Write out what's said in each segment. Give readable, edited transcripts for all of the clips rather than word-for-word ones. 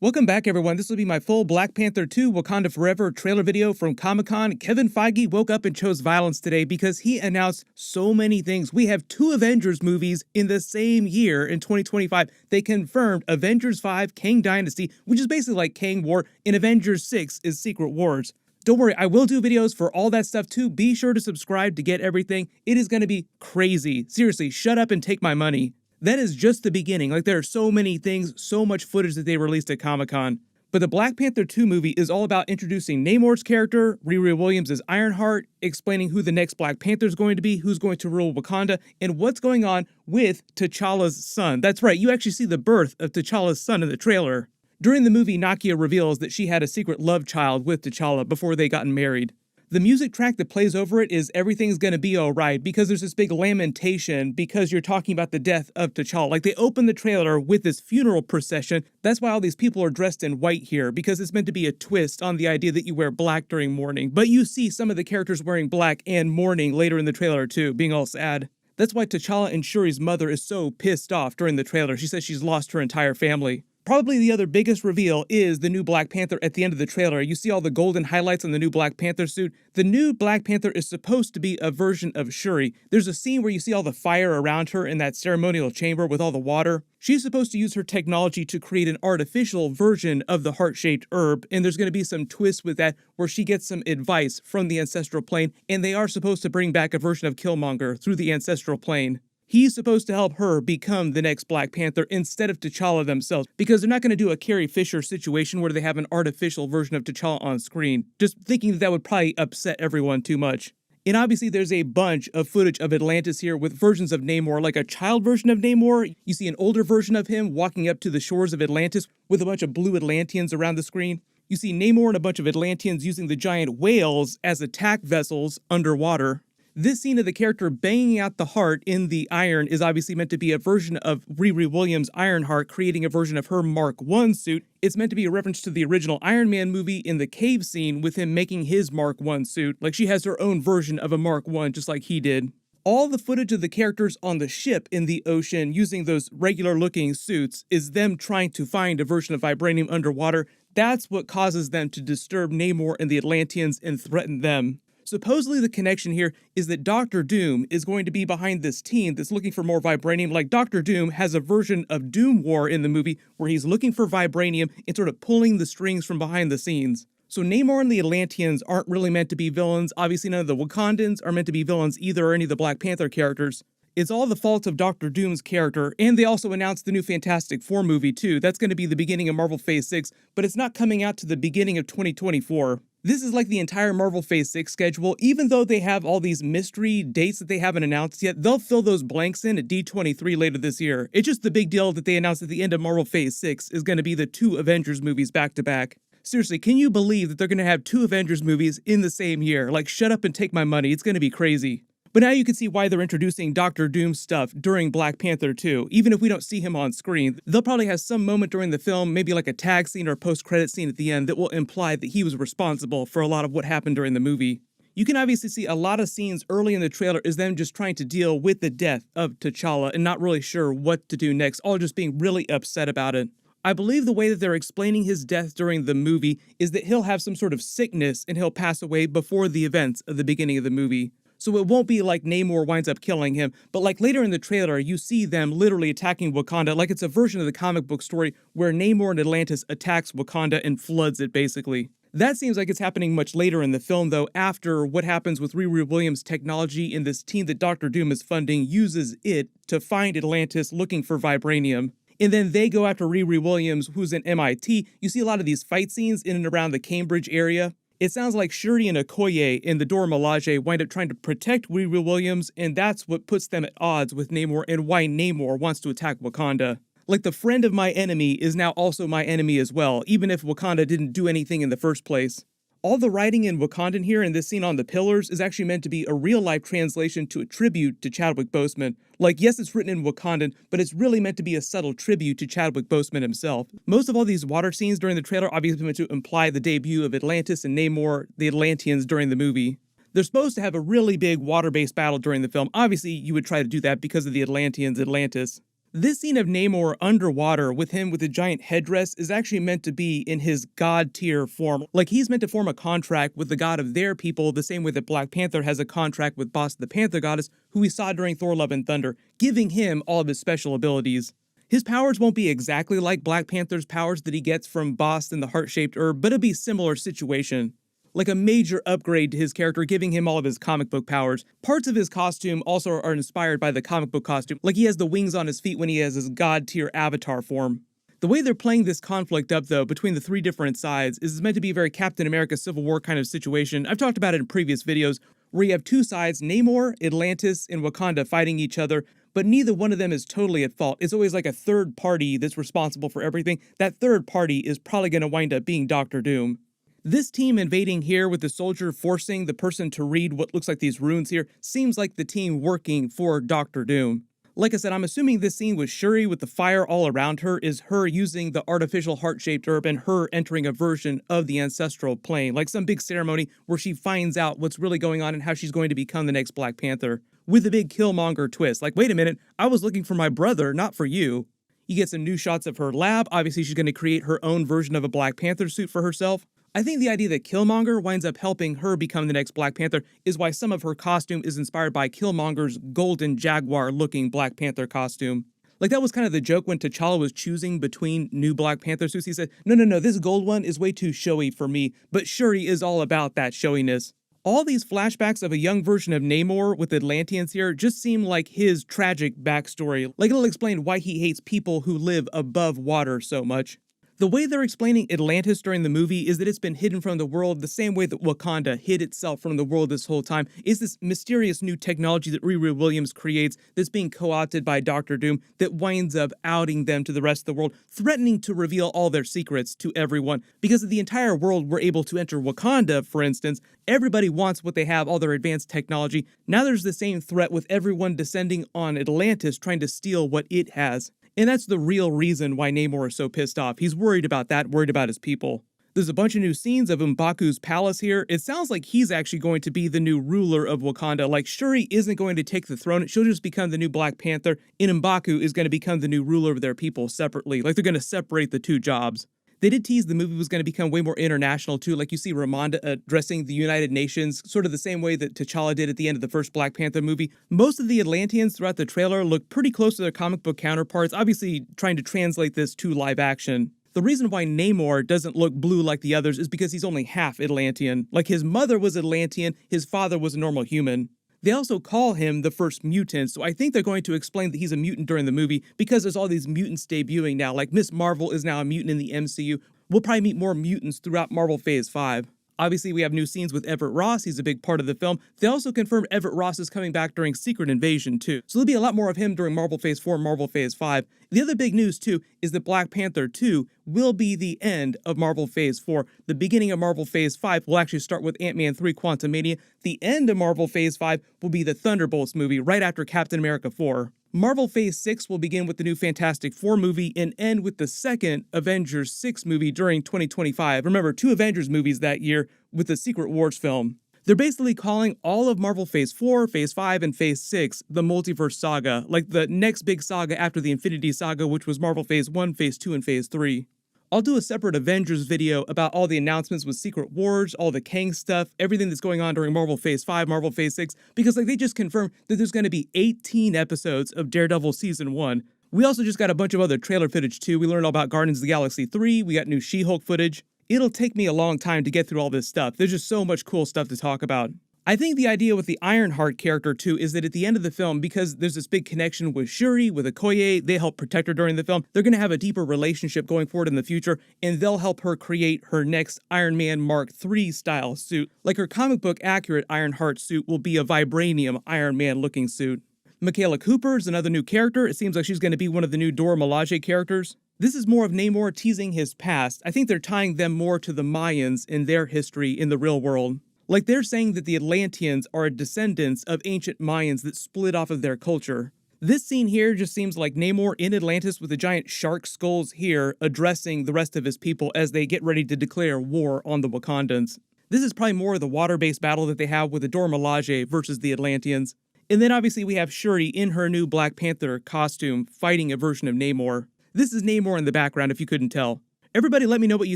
Welcome back, everyone. This will be my full Black Panther 2 Wakanda Forever trailer video from Comic-Con. Kevin Feige woke up and chose violence today because he announced so many things. We have two Avengers movies in the same year in 2025. They confirmed Avengers 5 Kang Dynasty, which is basically like Kang War, and Avengers 6 is Secret Wars. Don't worry, I will do videos for all that stuff too. Be sure to subscribe to get everything. It is going to be crazy. Seriously, shut up and take my money. That is just the beginning. Like, there are so many things, so much footage that they released at Comic-Con. But the Black Panther 2 movie is all about introducing Namor's character, Riri Williams as Ironheart, explaining who the next Black Panther is going to be, who's going to rule Wakanda, and what's going on with T'Challa's son. That's right, you actually see the birth of T'Challa's son in the trailer. During the movie, Nakia reveals that she had a secret love child with T'Challa before they got married. The music track that plays over it is Everything's Gonna Be Alright, because there's this big lamentation because you're talking about the death of T'Challa. Like, they open the trailer with this funeral procession. That's why all these people are dressed in white here, because it's meant to be a twist on the idea that you wear black during mourning. But you see some of the characters wearing black and mourning later in the trailer too, being all sad. That's why T'Challa and Shuri's mother is so pissed off during the trailer. She says she's lost her entire family. Probably the other biggest reveal is the new Black Panther at the end of the trailer. You see all the golden highlights on the new Black Panther suit. The new Black Panther is supposed to be a version of Shuri. There's a scene where you see all the fire around her in that ceremonial chamber with all the water. She's supposed to use her technology to create an artificial version of the heart-shaped herb, and there's going to be some twist with that where she gets some advice from the ancestral plane, and they are supposed to bring back a version of Killmonger through the ancestral plane. He's supposed to help her become the next Black Panther instead of T'Challa themselves, because they're not going to do a Carrie Fisher situation where they have an artificial version of T'Challa on screen, just thinking that would probably upset everyone too much. And obviously there's a bunch of footage of Atlantis here with versions of Namor, like a child version of Namor. You see an older version of him walking up to the shores of Atlantis with a bunch of blue Atlanteans around the screen. You see Namor and a bunch of Atlanteans using the giant whales as attack vessels underwater. This scene of the character banging out the heart in the iron is obviously meant to be a version of Riri Williams' Ironheart creating a version of her Mark I suit. It's meant to be a reference to the original Iron Man movie in the cave scene with him making his Mark I suit. Like, she has her own version of a Mark I just like he did. All the footage of the characters on the ship in the ocean using those regular-looking suits is them trying to find a version of vibranium underwater. That's what causes them to disturb Namor and the Atlanteans and threaten them. Supposedly the connection here is that Doctor Doom is going to be behind this team that's looking for more vibranium. Like, Doctor Doom has a version of Doom War in the movie where he's looking for vibranium and sort of pulling the strings from behind the scenes. So Namor and the Atlanteans aren't really meant to be villains. Obviously none of the Wakandans are meant to be villains either, or any of the Black Panther characters. It's all the fault of Doctor Doom's character, and they also announced the new Fantastic Four movie too. That's going to be the beginning of Marvel Phase 6, but it's not coming out to the beginning of 2024. This is like the entire Marvel Phase 6 schedule. Even though they have all these mystery dates that they haven't announced yet, they'll fill those blanks in at D23 later this year. It's just the big deal that they announced at the end of Marvel Phase 6 is going to be the two Avengers movies back to back. Seriously, can you believe that they're going to have two Avengers movies in the same year? Like, shut up and take my money. It's going to be crazy. But now you can see why they're introducing Doctor Doom stuff during Black Panther 2. Even if we don't see him on screen, they'll probably have some moment during the film, maybe like a tag scene or a post-credit scene at the end, that will imply that he was responsible for a lot of what happened during the movie. You can obviously see a lot of scenes early in the trailer is them just trying to deal with the death of T'Challa and not really sure what to do next, all just being really upset about it. I believe the way that they're explaining his death during the movie is that he'll have some sort of sickness and he'll pass away before the events of the beginning of the movie. So it won't be like Namor winds up killing him, but like later in the trailer, you see them literally attacking Wakanda like it's a version of the comic book story where Namor and Atlantis attacks Wakanda and floods it, basically. That seems like it's happening much later in the film, though, after what happens with Riri Williams' technology, and this team that Doctor Doom is funding uses it to find Atlantis looking for vibranium. And then they go after Riri Williams, who's in MIT. You see a lot of these fight scenes in and around the Cambridge area. It sounds like Shuri and Okoye in the Dora Milaje wind up trying to protect Riri Williams, and that's what puts them at odds with Namor and why Namor wants to attack Wakanda. Like, the friend of my enemy is now also my enemy as well, even if Wakanda didn't do anything in the first place. All the writing in Wakandan here in this scene on the pillars is actually meant to be a real-life translation to a tribute to Chadwick Boseman. Like, yes, it's written in Wakandan, but it's really meant to be a subtle tribute to Chadwick Boseman himself. Most of all these water scenes during the trailer obviously meant to imply the debut of Atlantis and Namor, the Atlanteans, during the movie. They're supposed to have a really big water-based battle during the film. Obviously, you would try to do that because of the Atlanteans' Atlantis. This scene of Namor underwater with him with a giant headdress is actually meant to be in his god tier form. Like he's meant to form a contract with the god of their people the same way that Black Panther has a contract with Boss the Panther goddess, who we saw during Thor Love and Thunder, giving him all of his special abilities. His powers won't be exactly like Black Panther's powers that he gets from Boss and the heart-shaped herb, but it'll be a similar situation. Like a major upgrade to his character, giving him all of his comic book powers. Parts of his costume also are inspired by the comic book costume, like he has the wings on his feet when he has his god-tier avatar form. The way they're playing this conflict up, though, between the three different sides is meant to be a very Captain America Civil War kind of situation. I've talked about it in previous videos, where you have two sides, Namor, Atlantis, and Wakanda fighting each other, but neither one of them is totally at fault. It's always like a third party that's responsible for everything. That third party is probably going to wind up being Doctor Doom. This team invading here with the soldier forcing the person to read what looks like these runes here seems like the team working for Doctor Doom. Like I said, I'm assuming this scene with Shuri with the fire all around her is her using the artificial heart-shaped herb and her entering a version of the ancestral plane, like some big ceremony where she finds out what's really going on and how she's going to become the next Black Panther. With a big Killmonger twist, like, wait a minute, I was looking for my brother, not for you. You get some new shots of her lab. Obviously, she's going to create her own version of a Black Panther suit for herself. I think the idea that Killmonger winds up helping her become the next Black Panther is why some of her costume is inspired by Killmonger's golden jaguar-looking Black Panther costume. Like, that was kind of the joke when T'Challa was choosing between new Black Panther suits. He said, no, this gold one is way too showy for me, but Shuri is all about that showiness. All these flashbacks of a young version of Namor with Atlanteans here just seem like his tragic backstory. Like, it'll explain why he hates people who live above water so much. The way they're explaining Atlantis during the movie is that it's been hidden from the world the same way that Wakanda hid itself from the world this whole time. Is this mysterious new technology that Riri Williams creates that's being co-opted by Doctor Doom that winds up outing them to the rest of the world, threatening to reveal all their secrets to everyone. Because if the entire world were able to enter Wakanda, for instance, everybody wants what they have, all their advanced technology. Now there's the same threat with everyone descending on Atlantis trying to steal what it has. And that's the real reason why Namor is so pissed off. He's worried about that, worried about his people. There's a bunch of new scenes of M'Baku's palace here. It sounds like he's actually going to be the new ruler of Wakanda. Like, Shuri isn't going to take the throne. She'll just become the new Black Panther, and M'Baku is going to become the new ruler of their people separately. Like, they're going to separate the two jobs. They did tease the movie was going to become way more international, too. Like, you see Ramonda addressing the United Nations, sort of the same way that T'Challa did at the end of the first Black Panther movie. Most of the Atlanteans throughout the trailer look pretty close to their comic book counterparts, obviously trying to translate this to live action. The reason why Namor doesn't look blue like the others is because he's only half Atlantean. Like, his mother was Atlantean, his father was a normal human. They also call him the first mutant, so I think they're going to explain that he's a mutant during the movie because there's all these mutants debuting now. Like, Miss Marvel is now a mutant in the MCU. We'll probably meet more mutants throughout Marvel Phase 5. Obviously, we have new scenes with Everett Ross. He's a big part of the film. They also confirmed Everett Ross is coming back during Secret Invasion, too. So there'll be a lot more of him during Marvel Phase 4 and Marvel Phase 5. The other big news, too, is that Black Panther 2 will be the end of Marvel Phase 4. The beginning of Marvel Phase 5 will actually start with Ant-Man 3 Quantumania. The end of Marvel Phase 5 will be the Thunderbolts movie right after Captain America 4. Marvel Phase 6 will begin with the new Fantastic Four movie and end with the second Avengers 6 movie during 2025. Remember, 2 Avengers movies that year with the Secret Wars film. They're basically calling all of Marvel Phase 4, Phase 5, and Phase 6 the Multiverse Saga, like the next big saga after the Infinity Saga, which was Marvel Phase 1, Phase 2, and Phase 3. I'll do a separate Avengers video about all the announcements with Secret Wars, all the Kang stuff, everything that's going on during Marvel Phase 5, Marvel Phase 6, because they just confirmed that there's going to be 18 episodes of Daredevil Season 1. We also just got a bunch of other trailer footage too. We learned all about Guardians of the Galaxy 3, we got new She-Hulk footage. It'll take me a long time to get through all this stuff. There's just so much cool stuff to talk about. I think the idea with the Ironheart character, too, is that at the end of the film, because there's this big connection with Shuri, with Okoye, they help protect her during the film, they're going to have a deeper relationship going forward in the future, and they'll help her create her next Iron Man Mark III style suit. Like, her comic book accurate Ironheart suit will be a vibranium Iron Man looking suit. Michaela Cooper is another new character. It seems like she's going to be one of the new Dora Milaje characters. This is more of Namor teasing his past. I think they're tying them more to the Mayans in their history in the real world. Like, they're saying that the Atlanteans are descendants of ancient Mayans that split off of their culture. This scene here just seems like Namor in Atlantis with the giant shark skulls here addressing the rest of his people as they get ready to declare war on the Wakandans. This is probably more of the water-based battle that they have with the Dora Milaje versus the Atlanteans. And then obviously we have Shuri in her new Black Panther costume fighting a version of Namor. This is Namor in the background if you couldn't tell. Everybody let me know what you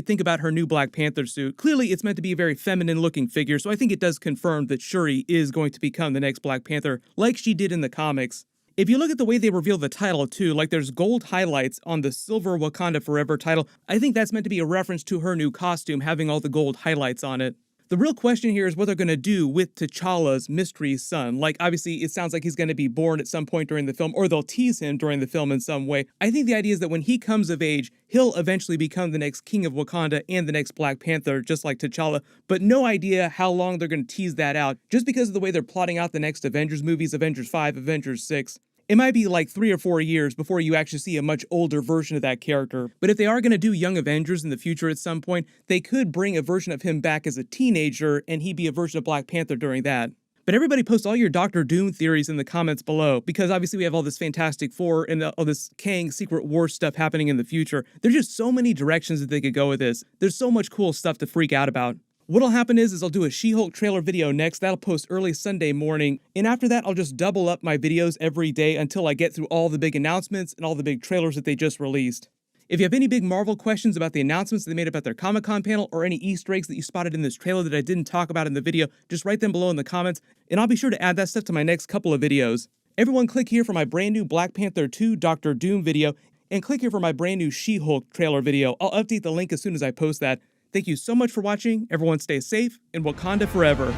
think about her new Black Panther suit. Clearly it's meant to be a very feminine looking figure, so I think it does confirm that Shuri is going to become the next Black Panther like she did in the comics. If you look at the way they reveal the title too, like there's gold highlights on the silver Wakanda Forever title, I think that's meant to be a reference to her new costume having all the gold highlights on it. The real question here is what they're going to do with T'Challa's mystery son. Like, obviously, it sounds like he's going to be born at some point during the film, or they'll tease him during the film in some way. I think the idea is that when he comes of age, he'll eventually become the next king of Wakanda and the next Black Panther, just like T'Challa, but no idea how long they're going to tease that out, just because of the way they're plotting out the next Avengers movies, Avengers 5, Avengers 6. It might be like 3 or 4 years before you actually see a much older version of that character. But if they are going to do Young Avengers in the future at some point, they could bring a version of him back as a teenager and he'd be a version of Black Panther during that. But everybody post all your Doctor Doom theories in the comments below, because obviously we have all this Fantastic Four and all this Kang Secret War stuff happening in the future. There's just so many directions that they could go with this. There's so much cool stuff to freak out about. What'll happen is I'll do a She-Hulk trailer video next. That'll post early Sunday morning. And after that, I'll just double up my videos every day until I get through all the big announcements and all the big trailers that they just released. If you have any big Marvel questions about the announcements they made about their Comic-Con panel or any Easter eggs that you spotted in this trailer that I didn't talk about in the video, just write them below in the comments, and I'll be sure to add that stuff to my next couple of videos. Everyone click here for my brand new Black Panther 2 Doctor Doom video, and click here for my brand new She-Hulk trailer video. I'll update the link as soon as I post that. Thank you so much for watching. Everyone stay safe, and Wakanda forever.